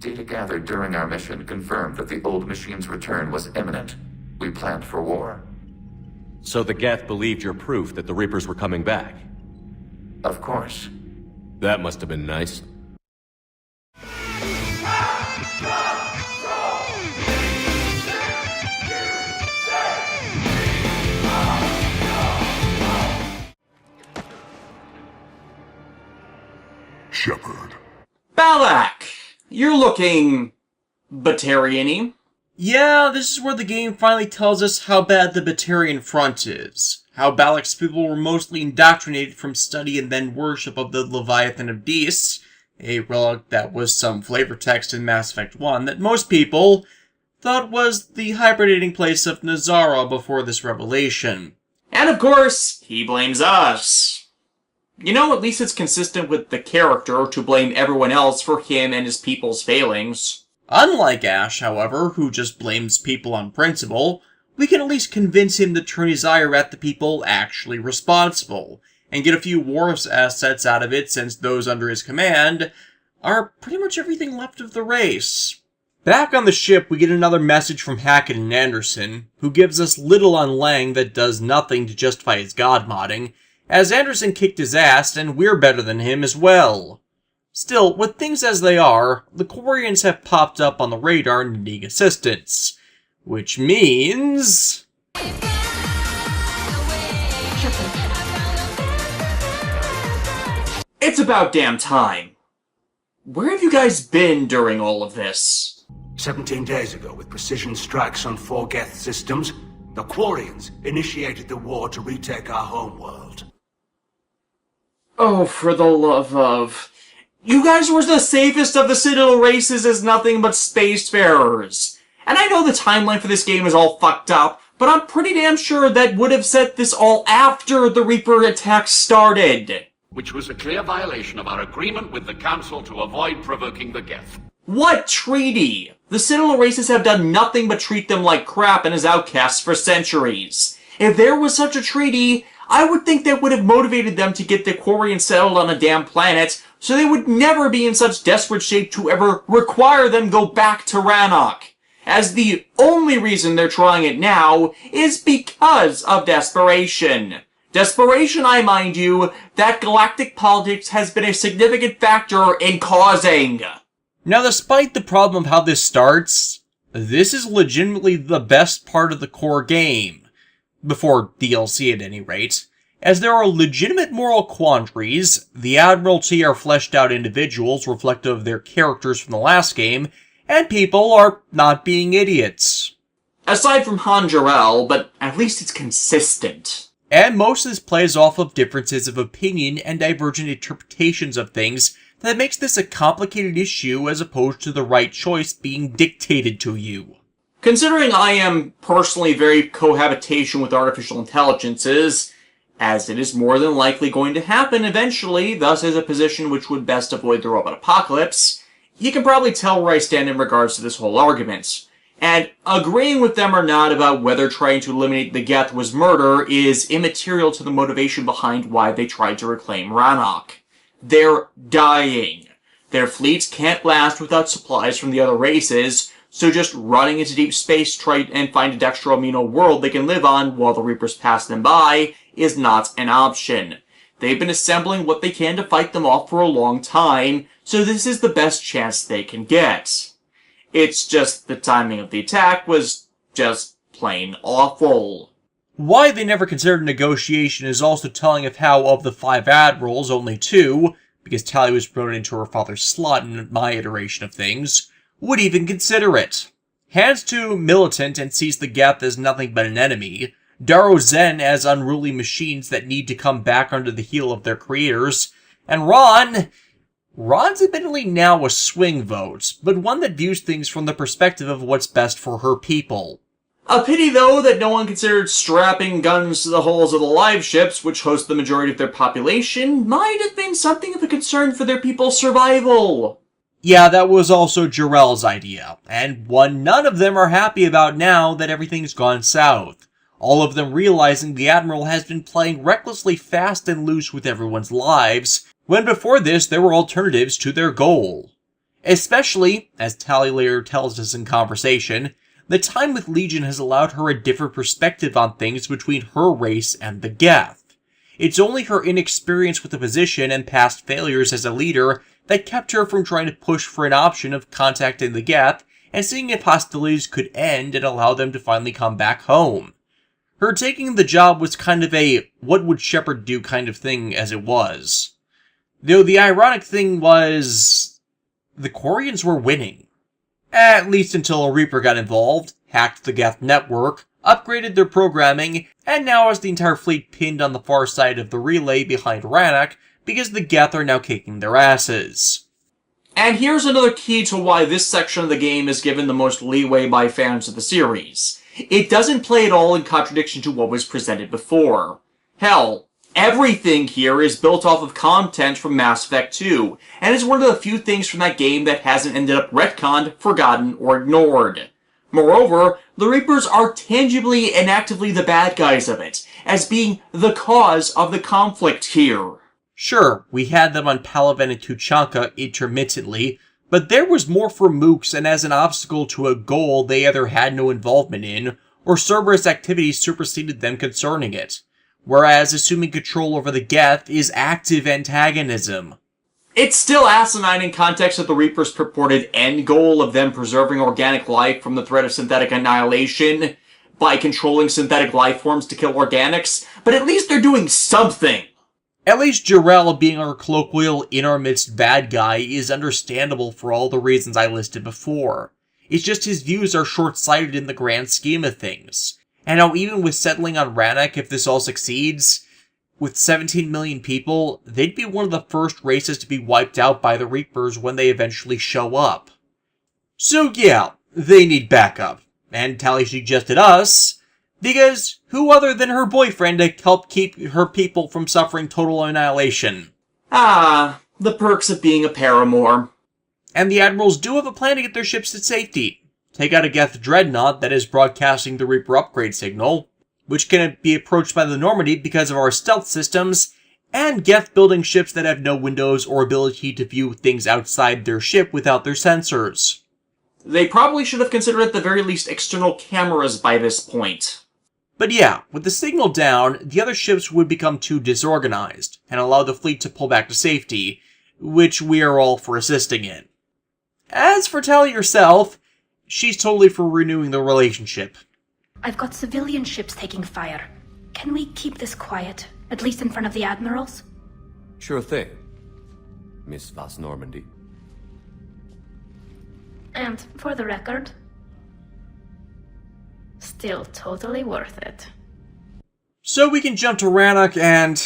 Data gathered during our mission confirmed that the old machine's return was imminent. We planned for war. So the Geth believed your proof that the Reapers were coming back? Of course. That must have been nice. Shepard. Balak! You're looking... Batarian-y. Yeah, this is where the game finally tells us how bad the Batarian front is. How Balak's people were mostly indoctrinated from study and then worship of the Leviathan of Dis, a relic that was some flavor text in Mass Effect 1 that most people thought was the hibernating place of Nazara before this revelation. And of course, he blames us. You know, at least it's consistent with the character to blame everyone else for him and his people's failings. Unlike Ash, however, who just blames people on principle, we can at least convince him to turn his ire at the people actually responsible, and get a few war assets out of it since those under his command are pretty much everything left of the race. Back on the ship, we get another message from Hackett and Anderson, who gives us little on Lang that does nothing to justify his god-modding, as Anderson kicked his ass and we're better than him as well. Still, with things as they are, the Quarians have popped up on the radar needing assistance. Which means... It's about damn time. Where have you guys been during all of this? 17 days ago, with precision strikes on 4 Geth systems, the Quarians initiated the war to retake our homeworld. Oh, for the love of... You guys were the safest of the Citadel races as nothing but spacefarers. And I know the timeline for this game is all fucked up, but I'm pretty damn sure that would have set this all after the Reaper attack started. Which was a clear violation of our agreement with the Council to avoid provoking the Geth. What treaty? The Citadel races have done nothing but treat them like crap and as outcasts for centuries. If there was such a treaty, I would think that would have motivated them to get the Quarian settled on a damn planet, so they would never be in such desperate shape to ever require them go back to Rannoch. As the only reason they're trying it now is because of desperation. Desperation, I mind you, that galactic politics has been a significant factor in causing. Now, despite the problem of how this starts, this is legitimately the best part of the core game. Before DLC at any rate, as there are legitimate moral quandaries, the Admiralty are fleshed out individuals reflective of their characters from the last game, and people are not being idiots. Aside from Han Jarrell, but at least it's consistent. And most of this plays off of differences of opinion and divergent interpretations of things that makes this a complicated issue as opposed to the right choice being dictated to you. Considering I am personally very cohabitation with artificial intelligences, as it is more than likely going to happen eventually, thus is a position which would best avoid the robot apocalypse, you can probably tell where I stand in regards to this whole argument. And agreeing with them or not about whether trying to eliminate the Geth was murder is immaterial to the motivation behind why they tried to reclaim Rannoch. They're dying. Their fleets can't last without supplies from the other races, so just running into deep space to try and find a dextro-amino world they can live on while the Reapers pass them by is not an option. They've been assembling what they can to fight them off for a long time, so this is the best chance they can get. It's just the timing of the attack was just plain awful. Why they never considered negotiation is also telling of how of the 5 admirals, only 2, because Tali was promoted into her father's slot in my iteration of things, would even consider it. Hands to militant and sees the Geth as nothing but an enemy, Daro Zen as unruly machines that need to come back under the heel of their creators, and Ron's admittedly now a swing vote, but one that views things from the perspective of what's best for her people. A pity, though, that no one considered strapping guns to the hulls of the live ships, which host the majority of their population, might have been something of a concern for their people's survival. Yeah, that was also Jarrell's idea, and one none of them are happy about now that everything's gone south. All of them realizing the Admiral has been playing recklessly fast and loose with everyone's lives, when before this there were alternatives to their goal. Especially, as Tali later tells us in conversation, the time with Legion has allowed her a different perspective on things between her race and the Geth. It's only her inexperience with the position and past failures as a leader that kept her from trying to push for an option of contacting the Geth and seeing if hostilities could end and allow them to finally come back home. Her taking the job was kind of a what would Shepard do kind of thing as it was. Though the ironic thing was, the Quarians were winning. At least until a Reaper got involved, hacked the Geth network, upgraded their programming, and now has the entire fleet pinned on the far side of the relay behind Rannoch because the Geth are now kicking their asses. And here's another key to why this section of the game is given the most leeway by fans of the series. It doesn't play at all in contradiction to what was presented before. Hell, everything here is built off of content from Mass Effect 2, and is one of the few things from that game that hasn't ended up retconned, forgotten, or ignored. Moreover, the Reapers are tangibly and actively the bad guys of it, as being the cause of the conflict here. Sure, we had them on Palaven and Tuchanka intermittently, but there was more for mooks and as an obstacle to a goal they either had no involvement in, or Cerberus activities superseded them concerning it. Whereas assuming control over the Geth is active antagonism. It's still asinine in context of the Reaper's purported end goal of them preserving organic life from the threat of synthetic annihilation by controlling synthetic life forms to kill organics, but at least they're doing something. At least Jarrell being our colloquial in-our-midst bad guy is understandable for all the reasons I listed before. It's just his views are short-sighted in the grand scheme of things. And how even with settling on Rannoch, if this all succeeds, with 17 million people, they'd be one of the first races to be wiped out by the Reapers when they eventually show up. So yeah, they need backup. And Tali suggested us, because who other than her boyfriend to help keep her people from suffering total annihilation? Ah, the perks of being a paramour. And the Admirals do have a plan to get their ships to safety. Take out a Geth dreadnought that is broadcasting the Reaper upgrade signal, which can be approached by the Normandy because of our stealth systems, and Geth building ships that have no windows or ability to view things outside their ship without their sensors. They probably should have considered at the very least external cameras by this point. But yeah, with the signal down, the other ships would become too disorganized, and allow the fleet to pull back to safety, which we are all for assisting in. As for Tali herself, she's totally for renewing the relationship. I've got civilian ships taking fire. Can we keep this quiet, at least in front of the admirals? Sure thing, Miss Vas Normandy. And for the record, still totally worth it. So we can jump to Rannoch and...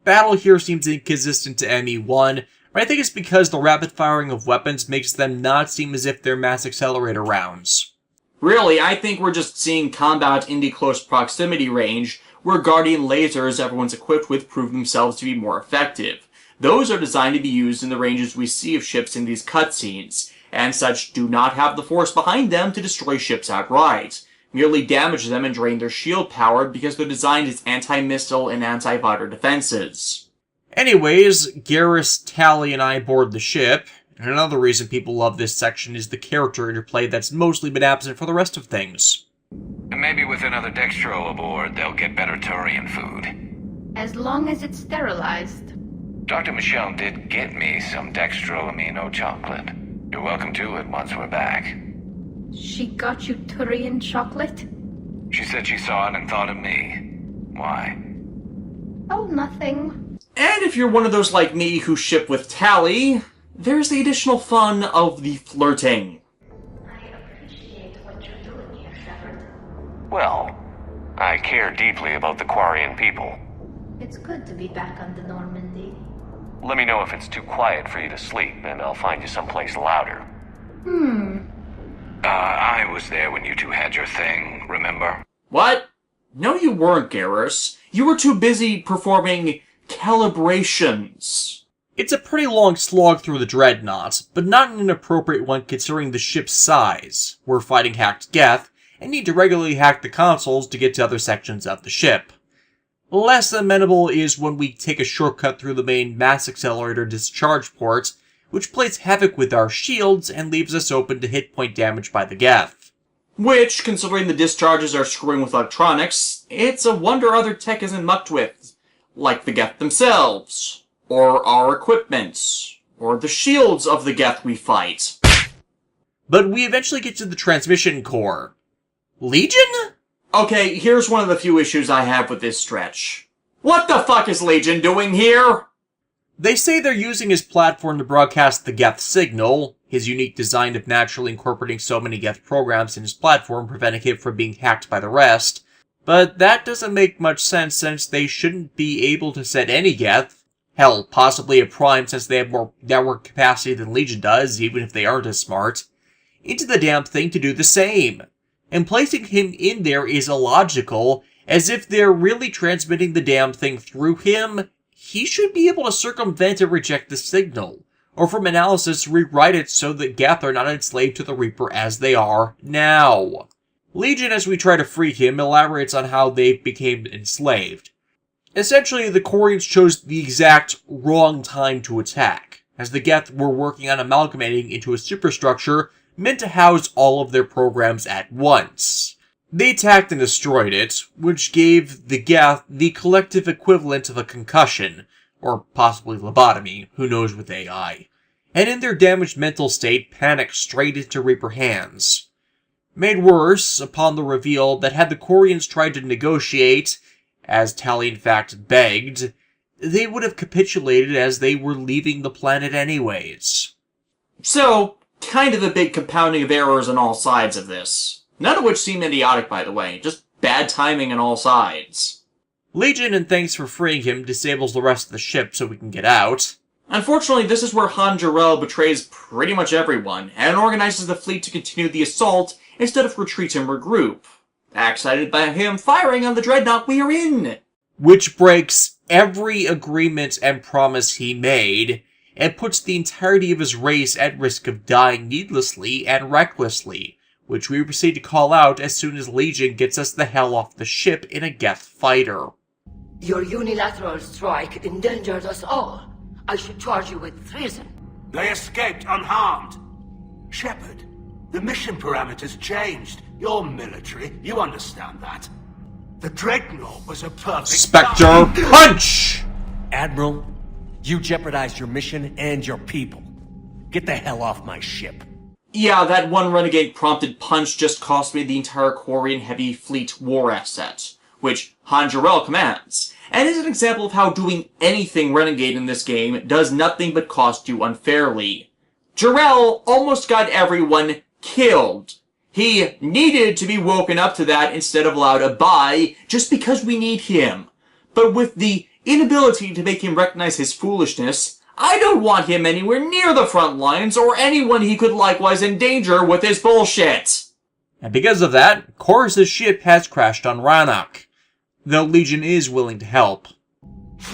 battle here seems inconsistent to ME1, but I think it's because the rapid firing of weapons makes them not seem as if they're mass accelerator rounds. Really, I think we're just seeing combat in the close proximity range, where Guardian lasers everyone's equipped with prove themselves to be more effective. Those are designed to be used in the ranges we see of ships in these cutscenes, and such do not have the force behind them to destroy ships outright, merely damage them and drain their shield power because they're designed as anti-missile and anti-fighter defenses. Anyways, Garrus, Tali, and I board the ship, and another reason people love this section is the character interplay that's mostly been absent for the rest of things. Maybe with another Dextro aboard, they'll get better Turian food. As long as it's sterilized. Dr. Michelle did get me some Dextro amino chocolate. You're welcome to it once we're back. She got you Turian chocolate? She said she saw it and thought of me. Why? Oh, nothing. And if you're one of those like me who ship with Tali, there's the additional fun of the flirting. I appreciate what you're doing here, Shepard. Well, I care deeply about the Quarian people. It's good to be back on the Normandy. Let me know if it's too quiet for you to sleep, and I'll find you someplace louder. I was there when you two had your thing, remember? What? No, you weren't, Garrus. You were too busy performing calibrations. It's a pretty long slog through the dreadnought, but not an inappropriate one considering the ship's size. We're fighting hacked Geth, and need to regularly hack the consoles to get to other sections of the ship. Less amenable is when we take a shortcut through the main mass accelerator discharge port, which plays havoc with our shields and leaves us open to hit point damage by the Geth. Which, considering the discharges are screwing with electronics, it's a wonder other tech isn't mucked with, like the Geth themselves, or our equipment, or the shields of the Geth we fight. But we eventually get to the transmission core. Legion? Okay, here's one of the few issues I have with this stretch. What the fuck is Legion doing here? They say they're using his platform to broadcast the Geth signal, his unique design of naturally incorporating so many Geth programs in his platform, preventing it from being hacked by the rest. But that doesn't make much sense since they shouldn't be able to set any Geth. Hell, possibly a Prime since they have more network capacity than Legion does, even if they aren't as smart, into the damn thing to do the same. And placing him in there is illogical, as if they're really transmitting the damn thing through him, he should be able to circumvent and reject the signal, or from analysis rewrite it so that Geth are not enslaved to the Reaper as they are now. Legion, as we try to free him, elaborates on how they became enslaved. Essentially, the Quarians chose the exact wrong time to attack, as the Geth were working on amalgamating into a superstructure meant to house all of their programs at once. They attacked and destroyed it, which gave the Geth the collective equivalent of a concussion, or possibly lobotomy, who knows with AI, and in their damaged mental state panicked straight into Reaper hands. Made worse upon the reveal that had the Quarians tried to negotiate, as Tally in fact begged, they would have capitulated as they were leaving the planet anyways. So, kind of a big compounding of errors on all sides of this. None of which seem idiotic, by the way. Just bad timing on all sides. Legion, and thanks for freeing him, disables the rest of the ship so we can get out. Unfortunately, this is where Han Jarrell betrays pretty much everyone, and organizes the fleet to continue the assault instead of retreat and regroup. Excited by him firing on the dreadnought we are in! Which breaks every agreement and promise he made, and puts the entirety of his race at risk of dying needlessly and recklessly, which we proceed to call out as soon as Legion gets us the hell off the ship in a Geth fighter. Your unilateral strike endangered us all. I should charge you with treason. They escaped unharmed. Shepard, the mission parameters changed. You're military, you understand that. The dreadnought was a perfect... Spectre Punch! Admiral, you jeopardized your mission and your people. Get the hell off my ship. Yeah, that one renegade prompted punch just cost me the entire Quarian heavy fleet war asset, which Han Jarrell commands, and is an example of how doing anything renegade in this game does nothing but cost you unfairly. Jarrell almost got everyone killed. He needed to be woken up to that instead of allowed a bye just because we need him. But with the inability to make him recognize his foolishness, I don't want him anywhere near the front lines or anyone he could likewise endanger with his bullshit. And because of that, Chorus's ship has crashed on Rannoch, though Legion is willing to help.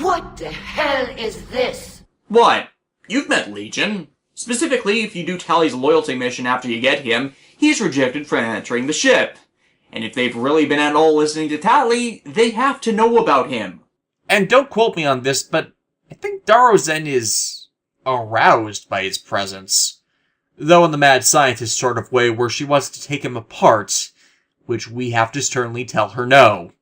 What the hell is this? What? You've met Legion. Specifically, if you do Tally's loyalty mission after you get him, he's rejected from entering the ship. And if they've really been at all listening to Tally, they have to know about him. And don't quote me on this, but I think Darozen is aroused by his presence. Though in the mad scientist sort of way where she wants to take him apart, which we have to sternly tell her no.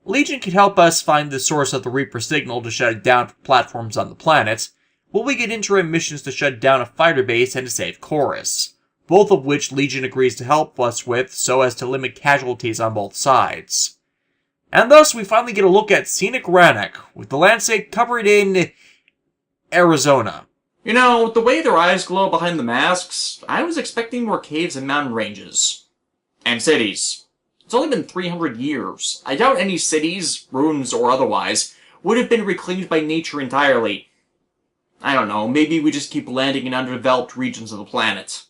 Legion can help us find the source of the Reaper signal to shut it down for platforms on the planet, while we get interim missions to shut down a fighter base and to save Chorus, both of which Legion agrees to help us with so as to limit casualties on both sides. And thus, we finally get a look at scenic Rannoch, with the landscape covered in Arizona. You know, with the way their eyes glow behind the masks, I was expecting more caves and mountain ranges. And cities. It's only been 300 years. I doubt any cities, ruins or otherwise, would have been reclaimed by nature entirely. I don't know, maybe we just keep landing in underdeveloped regions of the planet.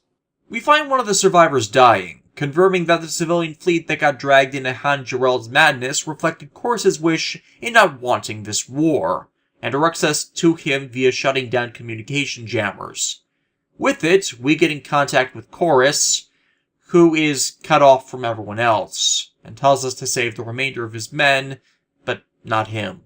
We find one of the survivors dying, confirming that the civilian fleet that got dragged into Han Jarrell's madness reflected Chorus's wish in not wanting this war, and directs us to him via shutting down communication jammers. With it, we get in contact with Chorus, who is cut off from everyone else, and tells us to save the remainder of his men, but not him.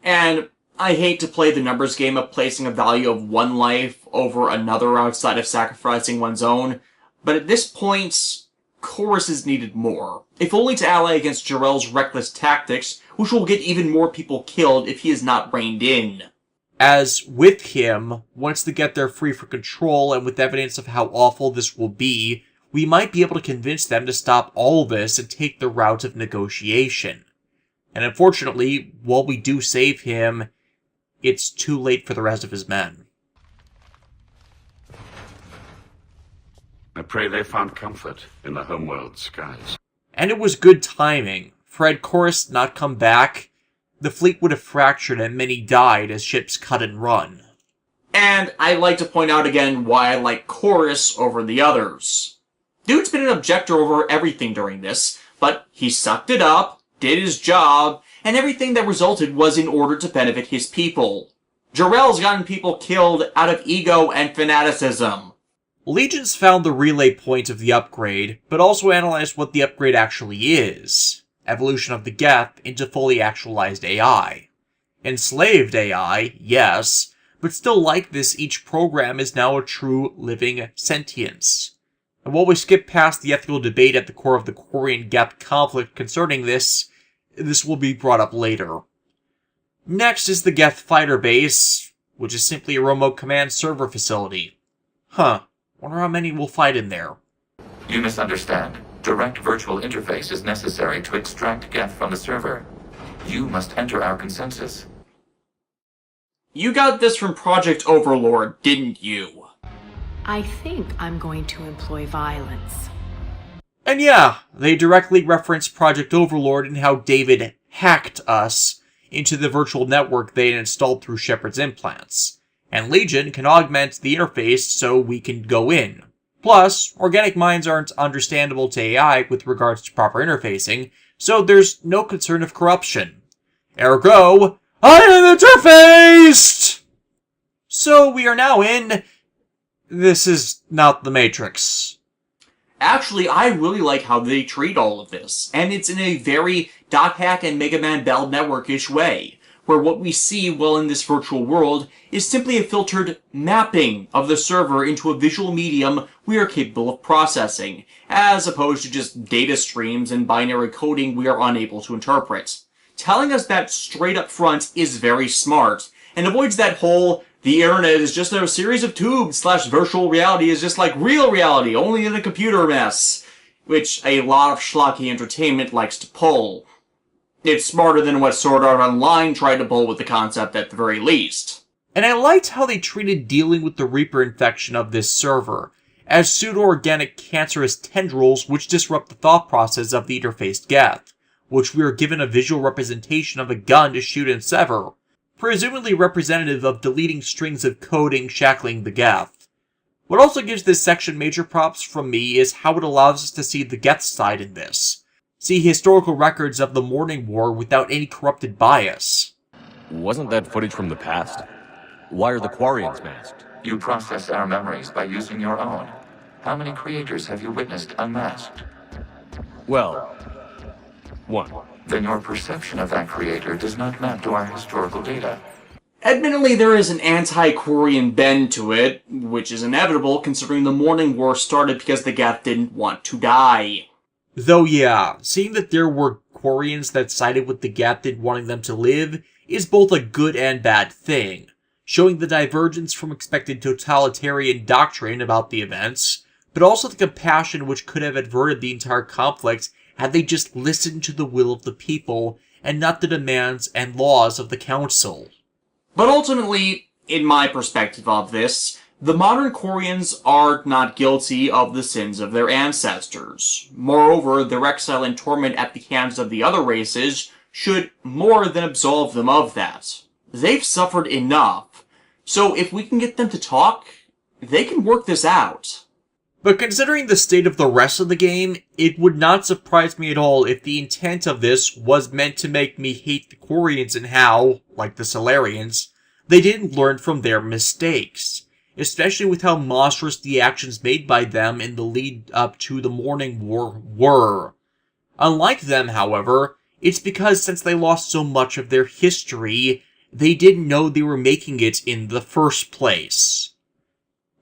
And I hate to play the numbers game of placing a value of one life over another outside of sacrificing one's own, but at this point, Chorus is needed more. If only to ally against Jarrell's reckless tactics, which will get even more people killed if he is not reined in. As with him, once they get there free for control and with evidence of how awful this will be, we might be able to convince them to stop all this and take the route of negotiation. And unfortunately, while we do save him, it's too late for the rest of his men. I pray they found comfort in the homeworld skies. And it was good timing. For had Chorus not come back, the fleet would have fractured and many died as ships cut and run. And I'd like to point out again why I like Chorus over the others. Dude's been an objector over everything during this, but he sucked it up, did his job, and everything that resulted was in order to benefit his people. Jarrell's gotten people killed out of ego and fanaticism. Legions found the relay point of the upgrade, but also analyzed what the upgrade actually is. Evolution of the Geth into fully actualized AI. Enslaved AI, yes, but still like this, each program is now a true living sentience. And while we skip past the ethical debate at the core of the Quarian-Geth conflict concerning this will be brought up later. Next is the Geth fighter base, which is simply a remote command server facility. Wonder how many will fight in there. You misunderstand. Direct virtual interface is necessary to extract Geth from the server. You must enter our consensus. You got this from Project Overlord, didn't you? I think I'm going to employ violence. And yeah, they directly reference Project Overlord and how David hacked us into the virtual network they had installed through Shepard's implants. And Legion can augment the interface so we can go in. Plus, organic minds aren't understandable to AI with regards to proper interfacing, so there's no concern of corruption. Ergo, I am interfaced! So we are now in... This is not the Matrix. Actually, I really like how they treat all of this, and it's in a very Doc Hack and Mega Man Battle Network-ish way, where what we see while in this virtual world is simply a filtered mapping of the server into a visual medium we are capable of processing, as opposed to just data streams and binary coding we are unable to interpret. Telling us that straight up front is very smart, and avoids that whole, the internet is just a series of tubes / virtual reality is just like real reality, only in a computer mess, which a lot of schlocky entertainment likes to pull. It's smarter than what Sword Art Online tried to pull with the concept at the very least. And I liked how they treated dealing with the Reaper infection of this server, as pseudo-organic cancerous tendrils which disrupt the thought process of the interfaced Geth, which we are given a visual representation of a gun to shoot and sever, presumably representative of deleting strings of coding shackling the Geth. What also gives this section major props from me is how it allows us to see the Geth side in this. See historical records of the Morning War without any corrupted bias. Wasn't that footage from the past? Why are the Quarians masked? You process our memories by using your own. How many creators have you witnessed unmasked? Well, one. Then your perception of that creator does not map to our historical data. Admittedly, there is an anti-Quarian bend to it, which is inevitable considering the Morning War started because the Geth didn't want to die. Though yeah, seeing that there were Quarians that sided with the Geth in wanting them to live is both a good and bad thing, showing the divergence from expected totalitarian doctrine about the events, but also the compassion which could have averted the entire conflict had they just listened to the will of the people and not the demands and laws of the Council. But ultimately, in my perspective of this, the modern Quarians are not guilty of the sins of their ancestors. Moreover, their exile and torment at the hands of the other races should more than absolve them of that. They've suffered enough, so if we can get them to talk, they can work this out. But considering the state of the rest of the game, it would not surprise me at all if the intent of this was meant to make me hate the Quarians and how, like the Solarians, they didn't learn from their mistakes. Especially with how monstrous the actions made by them in the lead up to the Morning War were. Unlike them, however, it's because since they lost so much of their history, they didn't know they were making it in the first place.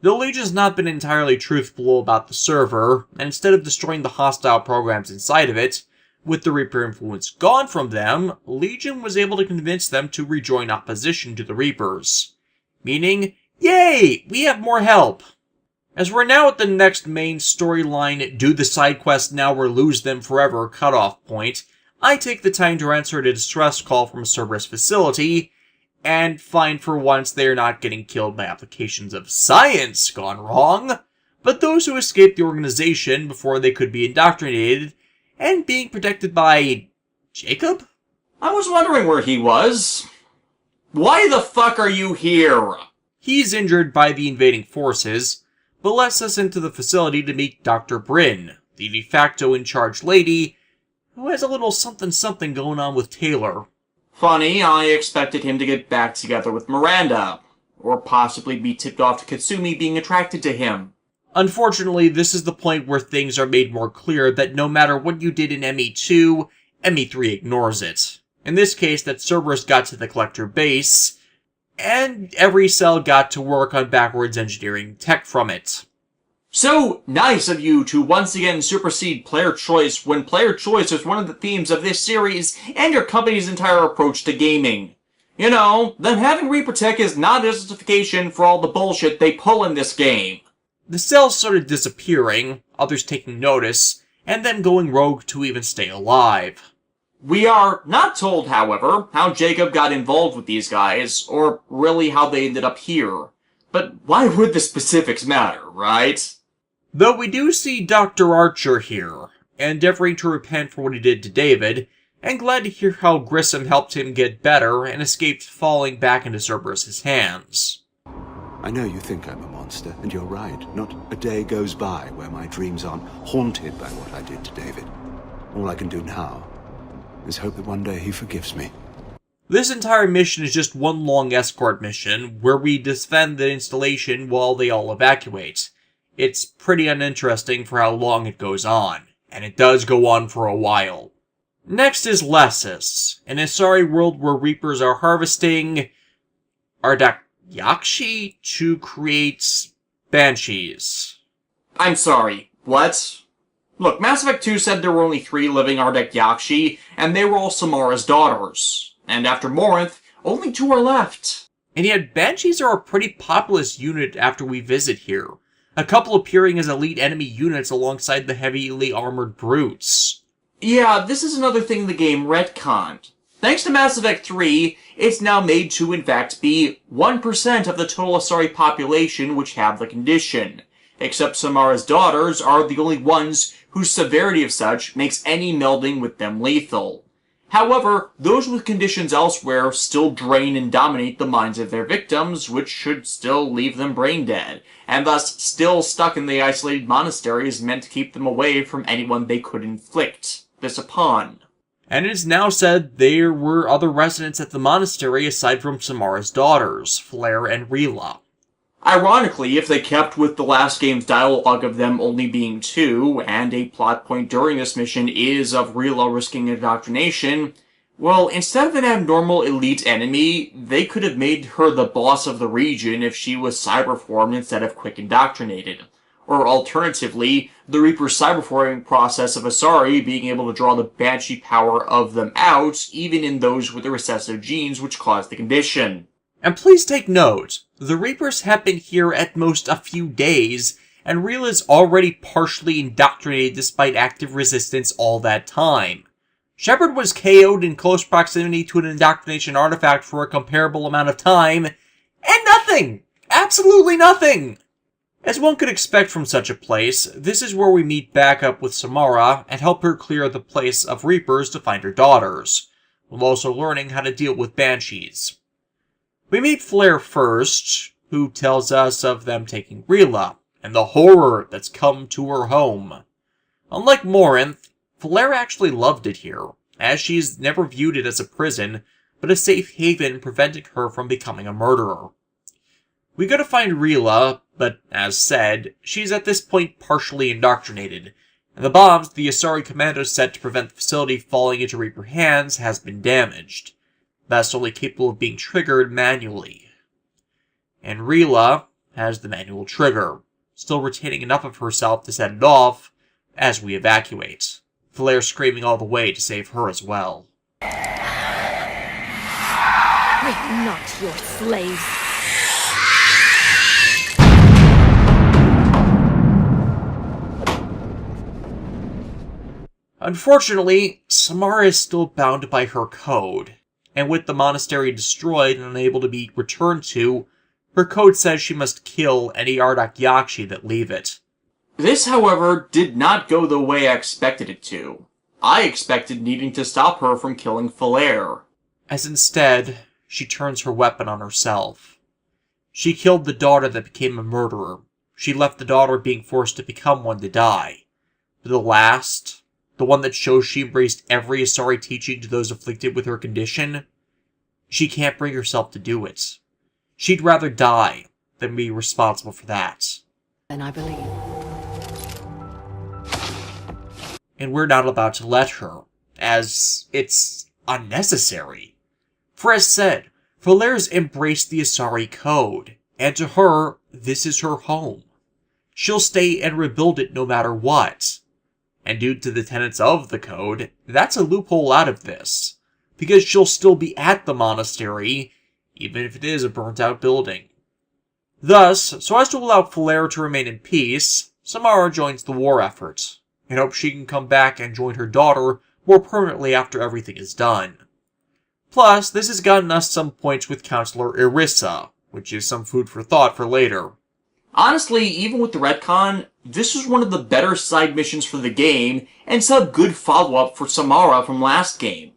The Legion's not been entirely truthful about the server, and instead of destroying the hostile programs inside of it, with the Reaper influence gone from them, Legion was able to convince them to rejoin opposition to the Reapers. Meaning, yay, we have more help! As we're now at the next main storyline, do the side quest now or lose them forever cutoff point, I take the time to answer a distress call from a Cerberus facility, and find for once they are not getting killed by applications of science gone wrong, but those who escaped the organization before they could be indoctrinated, and being protected by... Jacob? I was wondering where he was. Why the fuck are you here? He's injured by the invading forces, but lets us into the facility to meet Dr. Bryn, the de facto in charge lady, who has a little something going on with Taylor. Funny, I expected him to get back together with Miranda, or possibly be tipped off to Katsumi being attracted to him. Unfortunately, this is the point where things are made more clear that no matter what you did in ME2, ME3 ignores it. In this case, that Cerberus got to the Collector base, and every cell got to work on backwards engineering tech from it. So nice of you to once again supersede player choice when player choice is one of the themes of this series and your company's entire approach to gaming. You know, them having Reaper tech is not a justification for all the bullshit they pull in this game. The cells started disappearing, others taking notice, and then going rogue to even stay alive. We are not told, however, how Jacob got involved with these guys, or really how they ended up here. But why would the specifics matter, right? Though we do see Dr. Archer here, endeavoring to repent for what he did to David, and glad to hear how Grissom helped him get better and escaped falling back into Cerberus' hands. I know you think I'm a monster, and you're right. Not a day goes by where my dreams aren't haunted by what I did to David. All I can do now is hope that one day he forgives me. This entire mission is just one long escort mission, where we defend the installation while they all evacuate. It's pretty uninteresting for how long it goes on, and it does go on for a while. Next is Lessus, an Asari world where Reapers are harvesting Ardakyashi to create Banshees. I'm sorry, what? Look, Mass Effect 2 said there were only 3 living Ardakyashi, and they were all Samara's daughters. And after Morinth, only 2 are left. And yet Banshees are a pretty populous unit after we visit here. A couple appearing as elite enemy units alongside the heavily armored brutes. Yeah, this is another thing the game retconned. Thanks to Mass Effect 3, it's now made to in fact be 1% of the total Asari population which have the condition. Except Samara's daughters are the only ones whose severity of such makes any melding with them lethal. However, those with conditions elsewhere still drain and dominate the minds of their victims, which should still leave them brain dead, and thus still stuck in the isolated monasteries meant to keep them away from anyone they could inflict this upon. And it is now said there were other residents at the monastery aside from Samara's daughters, Flare and Rila. Ironically, if they kept with the last game's dialogue of them only being 2, and a plot point during this mission is of Rila risking indoctrination, well, instead of an abnormal elite enemy, they could have made her the boss of the region if she was cyberformed instead of quick indoctrinated. Or alternatively, the Reaper's cyberforming process of Asari being able to draw the Banshee power of them out, even in those with the recessive genes which cause the condition. And please take note, the Reapers have been here at most a few days, and Rila is already partially indoctrinated despite active resistance all that time. Shepard was KO'd in close proximity to an indoctrination artifact for a comparable amount of time, and nothing! Absolutely nothing! As one could expect from such a place, this is where we meet back up with Samara and help her clear the place of Reapers to find her daughters, while also learning how to deal with Banshees. We meet Flare first, who tells us of them taking Rila, and the horror that's come to her home. Unlike Morinth, Flare actually loved it here, as she's never viewed it as a prison, but a safe haven preventing her from becoming a murderer. We go to find Rila, but as said, she's at this point partially indoctrinated, and the bombs the Asari commandos set to prevent the facility falling into Reaper hands has been damaged. thus only capable of being triggered manually. And Rila has the manual trigger, still retaining enough of herself to set it off as we evacuate, Flair screaming all the way to save her as well. We're not your slaves. Unfortunately, Samara is still bound by her code, and with the monastery destroyed and unable to be returned to, her code says she must kill any Ardak Yakshi that leave it. This, however, did not go the way I expected it to. I expected needing to stop her from killing Falair. As instead, she turns her weapon on herself. She killed the daughter that became a murderer. She left the daughter being forced to become one to die. But the last, the one that shows she embraced every Asari teaching to those afflicted with her condition, she can't bring herself to do it. She'd rather die than be responsible for that. And I believe. And we're not about to let her, as it's unnecessary. For as said, Falaire's embraced the Asari code, and to her, this is her home. She'll stay and rebuild it no matter what. And due to the tenets of the code, that's a loophole out of this, because she'll still be at the monastery, even if it is a burnt-out building. Thus, so as to allow Falaire to remain in peace, Samara joins the war effort, in hopes she can come back and join her daughter more permanently after everything is done. Plus, this has gotten us some points with Counselor Irissa, which is some food for thought for later. Honestly, even with the retcon, this was one of the better side missions for the game, and some good follow-up for Samara from last game.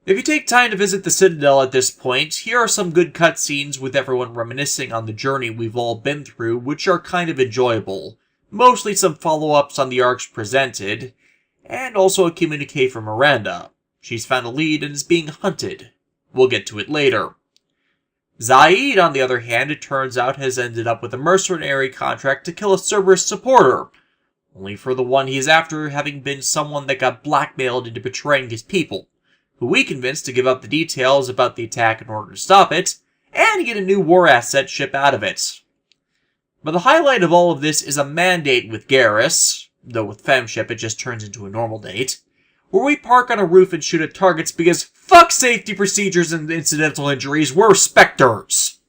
If you take time to visit the Citadel at this point, here are some good cutscenes with everyone reminiscing on the journey we've all been through, which are kind of enjoyable. Mostly some follow-ups on the arcs presented, and also a communique from Miranda. She's found a lead and is being hunted. We'll get to it later. Zaid, on the other hand, it turns out has ended up with a mercenary contract to kill a Cerberus supporter, only for the one he's after having been someone that got blackmailed into betraying his people, who we convinced to give up the details about the attack in order to stop it, and get a new war asset ship out of it. But the highlight of all of this is a mandate with Garrus, though with Femship it just turns into a normal date, where we park on a roof and shoot at targets because fuck safety procedures and incidental injuries, we're Spectres!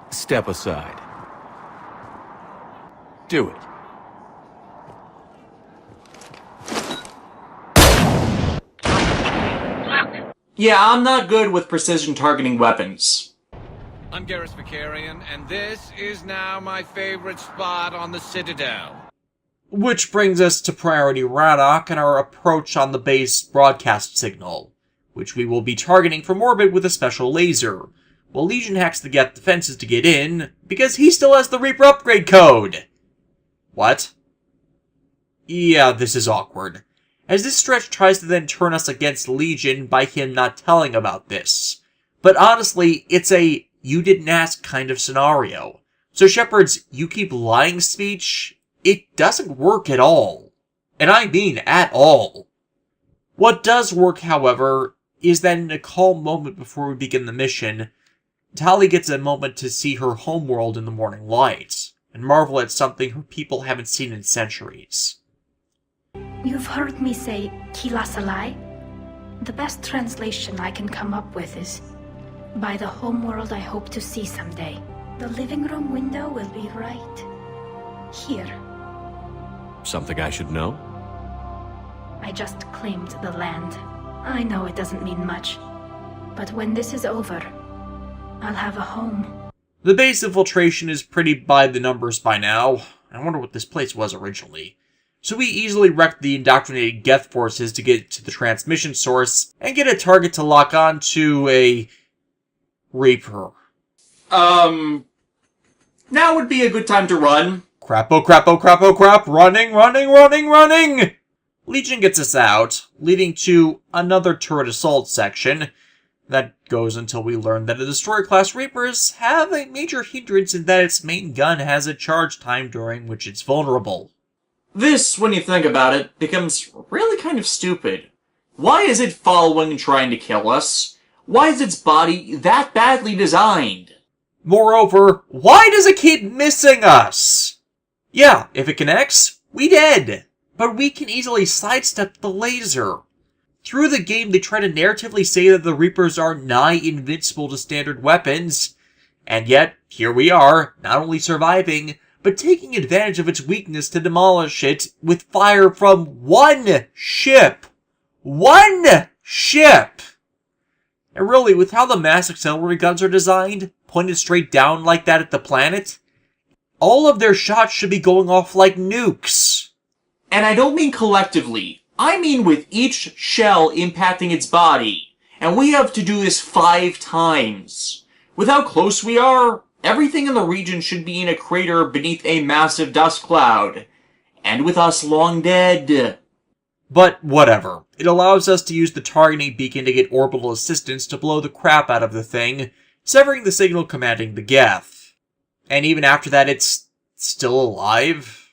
Step aside. Do it. Yeah, I'm not good with precision targeting weapons. I'm Garrus Vicarian, and this is now my favorite spot on the Citadel. Which brings us to Priority Rannoch and our approach on the base broadcast signal, which we will be targeting from orbit with a special laser, while Legion hacks the Geth defenses to get in, because he still has the Reaper upgrade code! What? Yeah, this is awkward, as this stretch tries to then turn us against Legion by him not telling about this. But honestly, it's a you didn't ask kind of scenario. So Shepard's you keep lying speech, it doesn't work at all. And I mean at all. What does work, however, is that in a calm moment before we begin the mission, Tali gets a moment to see her homeworld in the morning light, and marvel at something her people haven't seen in centuries. You've heard me say Kilasalai? The best translation I can come up with is, by the homeworld I hope to see someday. The living room window will be right here. Something I should know? I just claimed the land. I know it doesn't mean much, but when this is over, I'll have a home. The base infiltration is pretty by the numbers by now. I wonder what this place was originally. So we easily wrecked the indoctrinated Geth forces to get to the transmission source and get a target to lock on to a Reaper. Now would be a good time to run. Crap, oh crap, oh crap, oh crap, running, running, running, running! Legion gets us out, leading to another turret assault section. That goes until we learn that the Destroyer-class Reapers have a major hindrance in that its main gun has a charge time during which it's vulnerable. This, when you think about it, becomes really kind of stupid. Why is it following and trying to kill us? Why is its body that badly designed? Moreover, why does it keep missing us? Yeah, if it connects, we dead. But we can easily sidestep the laser. Through the game, they try to narratively say that the Reapers are nigh invincible to standard weapons, and yet, here we are, not only surviving, but taking advantage of its weakness to demolish it with fire from one ship. One ship! And really, with how the mass auxiliary guns are designed, pointed straight down like that at the planet, all of their shots should be going off like nukes. And I don't mean collectively. I mean with each shell impacting its body. And we have to do this 5 times. With how close we are, everything in the region should be in a crater beneath a massive dust cloud. And with us long dead. But whatever. It allows us to use the targeting beacon to get orbital assistance to blow the crap out of the thing, severing the signal commanding the Geth. And even after that, it's still alive.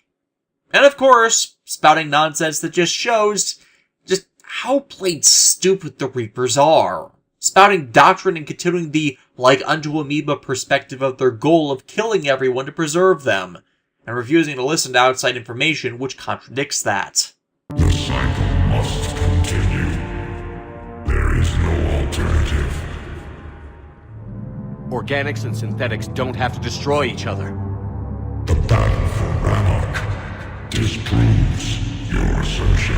And of course, spouting nonsense that just shows just how plain stupid the Reapers are. Spouting doctrine and continuing the like unto amoeba perspective of their goal of killing everyone to preserve them, and refusing to listen to outside information which contradicts that. The cycle must continue. There is no alternative. Organics and synthetics don't have to destroy each other. The battle for Rannoch disproves your assertion.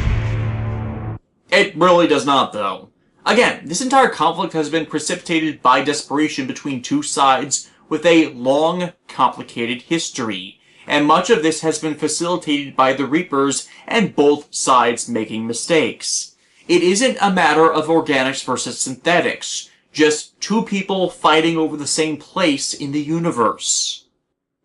It really does not, though. Again, this entire conflict has been precipitated by desperation between two sides with a long, complicated history, and much of this has been facilitated by the Reapers and both sides making mistakes. It isn't a matter of organics versus synthetics, just two people fighting over the same place in the universe.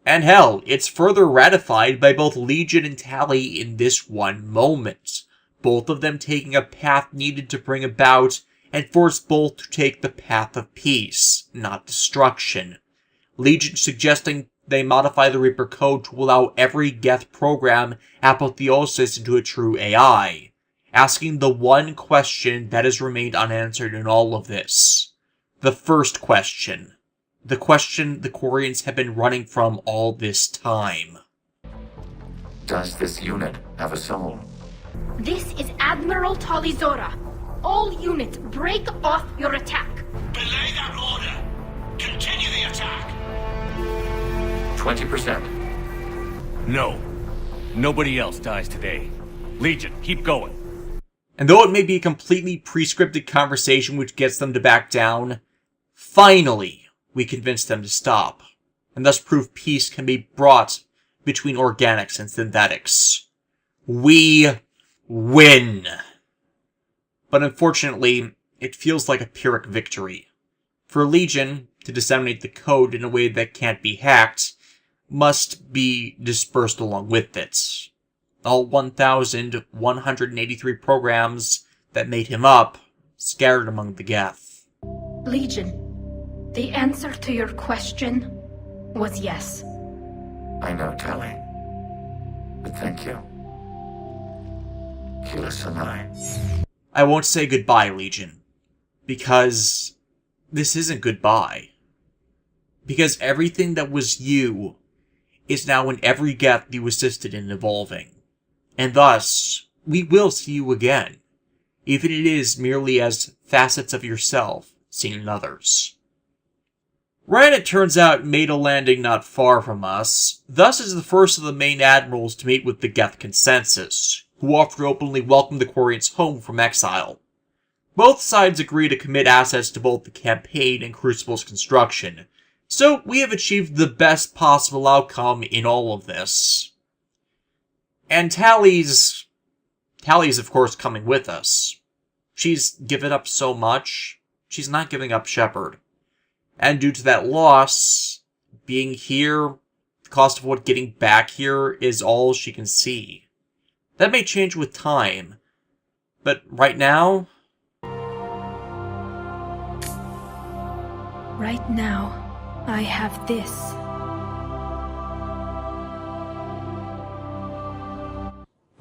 And hell, it's further ratified by both Legion and Tally in this one moment, both of them taking a path needed to bring about and force both to take the path of peace, not destruction. Legion suggesting they modify the Reaper code to allow every Geth program apotheosis into a true AI, asking the one question that has remained unanswered in all of this. The first question. The question the Quarians have been running from all this time. Does this unit have a soul? This is Admiral Talizora. All units, break off your attack. Belay that order. Continue the attack. 20%. No. Nobody else dies today. Legion, keep going. And though it may be a completely pre-scripted conversation which gets them to back down, finally we convince them to stop, and thus prove peace can be brought between organics and synthetics. We win. But unfortunately, it feels like a Pyrrhic victory. For Legion to disseminate the code in a way that can't be hacked must be dispersed along with it. All 1,183 programs that made him up scattered among the Geth. Legion, the answer to your question was yes. I know, Tally. But thank you. Kila-sanai. I won't say goodbye, Legion, because this isn't goodbye. Because everything that was you is now in every Geth you assisted in evolving. And thus, we will see you again, even if it is merely as facets of yourself seen in others. Ran, it turns out, made a landing not far from us, thus is the first of the main admirals to meet with the Geth consensus, who offer to openly welcome the Quarians home from exile. Both sides agree to commit assets to both the campaign and Crucible's construction, so we have achieved the best possible outcome in all of this. And Tally's of course coming with us. She's given up so much, she's not giving up Shepard. And due to that loss, being here, the cost of what getting back here is all she can see. That may change with time, but right now... Right now, I have this.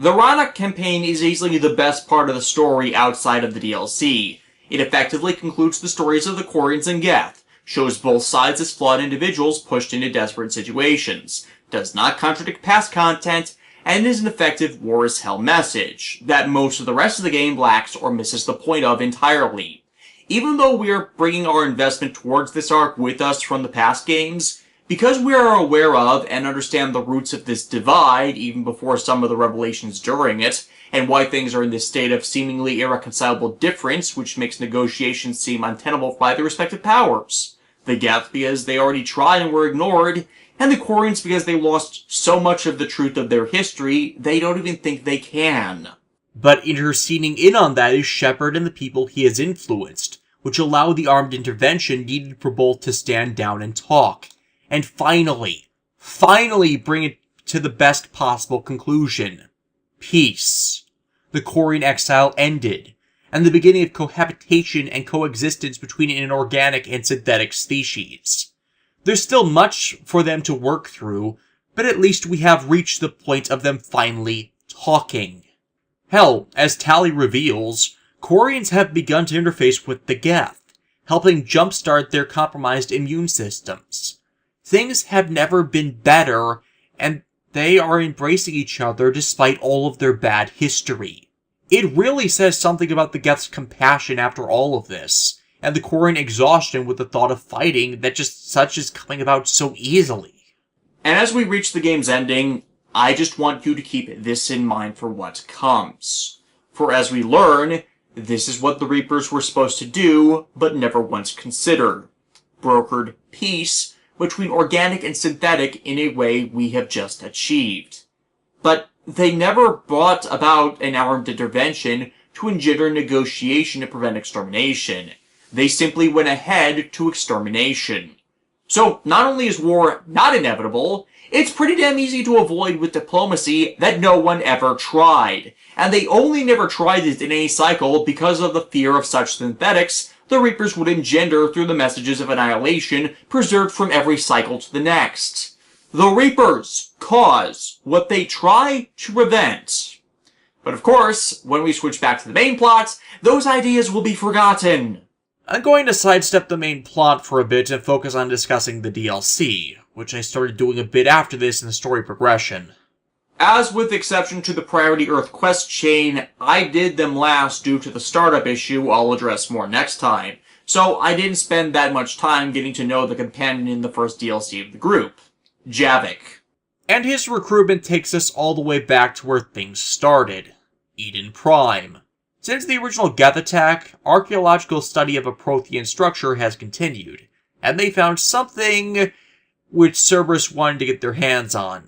The Rannoch campaign is easily the best part of the story outside of the DLC. It effectively concludes the stories of the Quarians and Geth, shows both sides as flawed individuals pushed into desperate situations, does not contradict past content, and is an effective war is hell message that most of the rest of the game lacks or misses the point of entirely. Even though we are bringing our investment towards this arc with us from the past games, because we are aware of and understand the roots of this divide even before some of the revelations during it, and why things are in this state of seemingly irreconcilable difference, which makes negotiations seem untenable by their respective powers. The Geth because they already tried and were ignored, and the Quarians because they lost so much of the truth of their history, they don't even think they can. But interceding in on that is Shepard and the people he has influenced, which allow the armed intervention needed for both to stand down and talk. And finally bring it to the best possible conclusion. Peace. The Quarian exile ended, and the beginning of cohabitation and coexistence between an organic and synthetic species. There's still much for them to work through, but at least we have reached the point of them finally talking. Hell, as Tali reveals, Quarians have begun to interface with the Geth, helping jumpstart their compromised immune systems. Things have never been better, and they are embracing each other despite all of their bad history. It really says something about the Geth's compassion after all of this, and the Quarian exhaustion with the thought of fighting that just such is coming about so easily. And as we reach the game's ending, I just want you to keep this in mind for what comes. For as we learn, this is what the Reapers were supposed to do, but never once considered. Brokered peace between organic and synthetic in a way we have just achieved. But they never brought about an armed intervention to engender negotiation to prevent extermination. They simply went ahead to extermination. So not only is war not inevitable, it's pretty damn easy to avoid with diplomacy that no one ever tried. And they only never tried it in any cycle because of the fear of such synthetics the Reapers would engender through the messages of annihilation preserved from every cycle to the next. The Reapers cause what they try to prevent. But of course, when we switch back to the main plot, those ideas will be forgotten. I'm going to sidestep the main plot for a bit and focus on discussing the DLC, which I started doing a bit after this in the story progression. As with exception to the Priority Earth quest chain, I did them last due to the startup issue I'll address more next time, so I didn't spend that much time getting to know the companion in the first DLC of the group, Javik. And his recruitment takes us all the way back to where things started, Eden Prime. Since the original Geth attack, archaeological study of a Prothean structure has continued, and they found something which Cerberus wanted to get their hands on.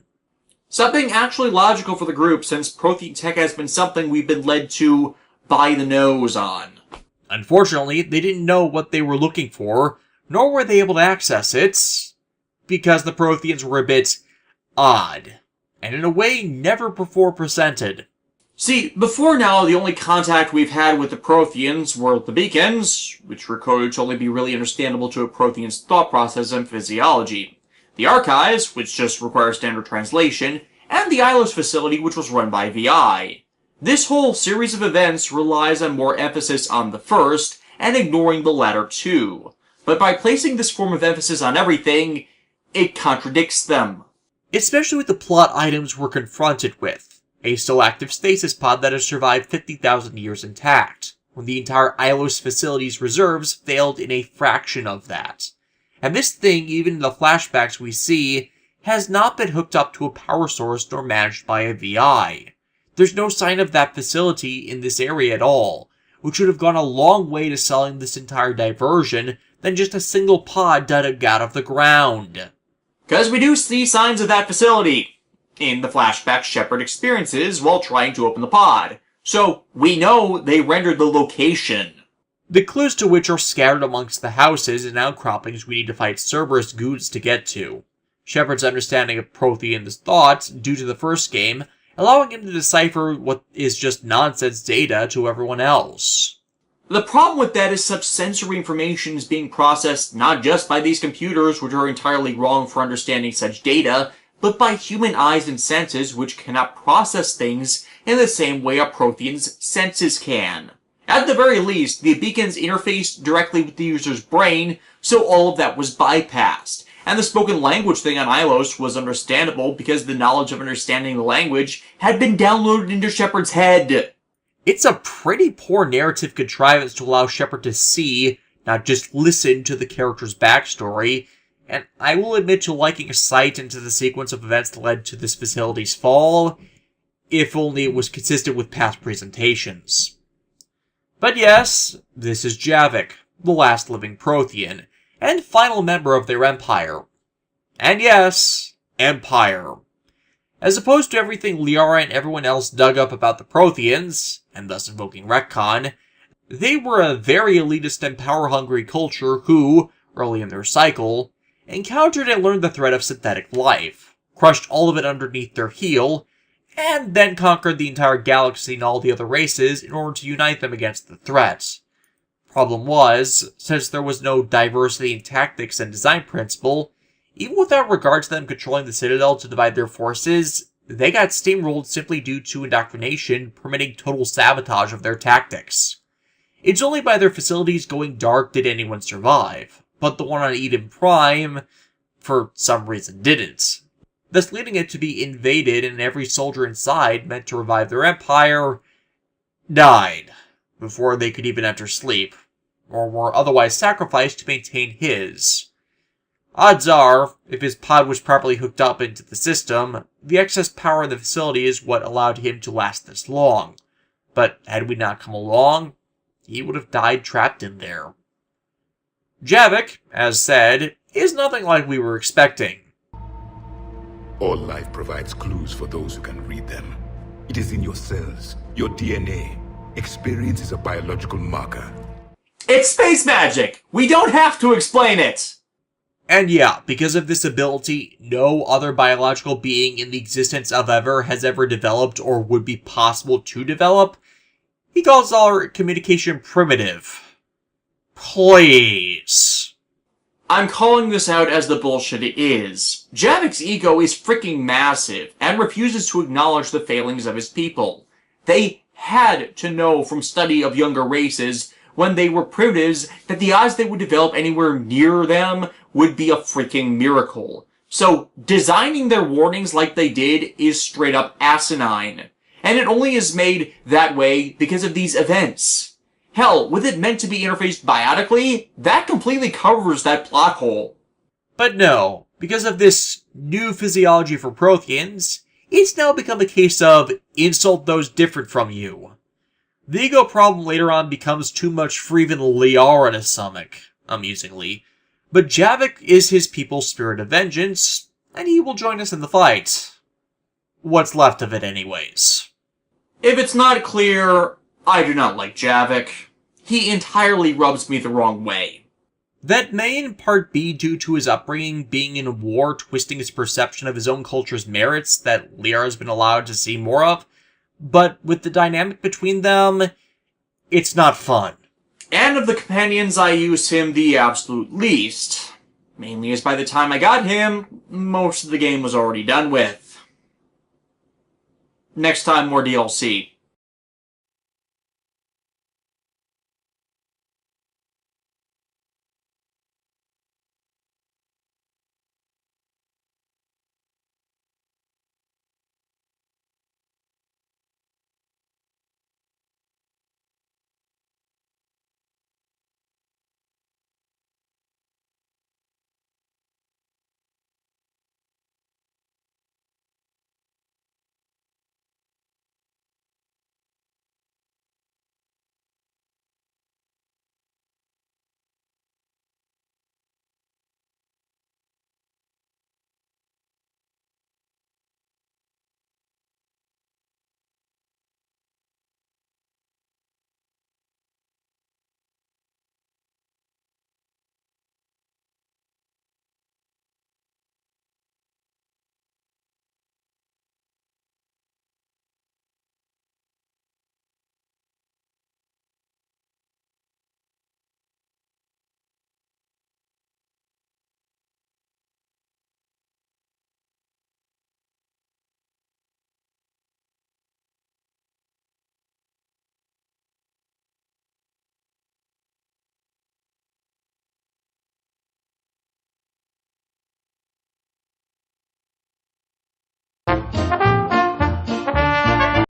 Something actually logical for the group, since Prothean tech has been something we've been led to by the nose on. Unfortunately, they didn't know what they were looking for, nor were they able to access it, because the Protheans were a bit odd, and in a way never before presented. See, before now, the only contact we've had with the Protheans were the beacons, which were coded to only be really understandable to a Prothean's thought process and physiology, the archives, which just require standard translation, and the Ilos facility, which was run by VI. This whole series of events relies on more emphasis on the first, and ignoring the latter two. But by placing this form of emphasis on everything, it contradicts them. Especially with the plot items we're confronted with. A still active stasis pod that has survived 50,000 years intact, when the entire Ilos facility's reserves failed in a fraction of that. And this thing, even in the flashbacks we see, has not been hooked up to a power source nor managed by a VI. There's no sign of that facility in this area at all, which would have gone a long way to selling this entire diversion than just a single pod dug out of the ground. Because we do see signs of that facility in the flashback Shepard experiences while trying to open the pod. So we know they rendered the location. The clues to which are scattered amongst the houses and outcroppings we need to fight Cerberus goons to get to. Shepard's understanding of Prothean's thoughts, due to the first game, allowing him to decipher what is just nonsense data to everyone else. The problem with that is such sensory information is being processed not just by these computers, which are entirely wrong for understanding such data, but by human eyes and senses which cannot process things in the same way a Prothean's senses can. At the very least, the beacons interfaced directly with the user's brain, so all of that was bypassed. And the spoken language thing on Ilos was understandable because the knowledge of understanding the language had been downloaded into Shepard's head. It's a pretty poor narrative contrivance to allow Shepard to see, not just listen to the character's backstory, and I will admit to liking a sight into the sequence of events that led to this facility's fall, if only it was consistent with past presentations. But yes, this is Javik, the last living Prothean, and final member of their empire. And yes, empire. As opposed to everything Liara and everyone else dug up about the Protheans, and thus invoking retcon, they were a very elitist and power-hungry culture who, early in their cycle, encountered and learned the threat of synthetic life, crushed all of it underneath their heel, and then conquered the entire galaxy and all the other races in order to unite them against the threat. Problem was, since there was no diversity in tactics and design principle, even without regard to them controlling the Citadel to divide their forces, they got steamrolled simply due to indoctrination permitting total sabotage of their tactics. It's only by their facilities going dark did anyone survive, but the one on Eden Prime, for some reason, didn't, thus leading it to be invaded and every soldier inside, meant to revive their empire, died before they could even enter sleep, or were otherwise sacrificed to maintain his. Odds are, if his pod was properly hooked up into the system, the excess power in the facility is what allowed him to last this long. But had we not come along, he would have died trapped in there. Javik, as said, is nothing like we were expecting. All life provides clues for those who can read them. It is in your cells, your DNA. Experience is a biological marker. It's space magic! We don't have to explain it! And yeah, because of this ability, no other biological being in the existence of ever has ever developed or would be possible to develop. He calls our communication primitive. Please. I'm calling this out as the bullshit it is. Javik's ego is freaking massive, and refuses to acknowledge the failings of his people. They had to know from study of younger races, when they were primitives, that the odds they would develop anywhere near them would be a freaking miracle. So, designing their warnings like they did is straight up asinine. And it only is made that way because of these events. Hell, with it meant to be interfaced biotically, that completely covers that plot hole. But no, because of this new physiology for Protheans, it's now become a case of insult those different from you. The ego problem later on becomes too much for even Liara to stomach, amusingly. But Javik is his people's spirit of vengeance, and he will join us in the fight. What's left of it anyways. If it's not clear, I do not like Javik. He entirely rubs me the wrong way. That may in part be due to his upbringing being in a war, twisting his perception of his own culture's merits that Liara has been allowed to see more of, but with the dynamic between them, it's not fun. And of the companions, I use him the absolute least. Mainly as by the time I got him, most of the game was already done with. Next time, more DLC.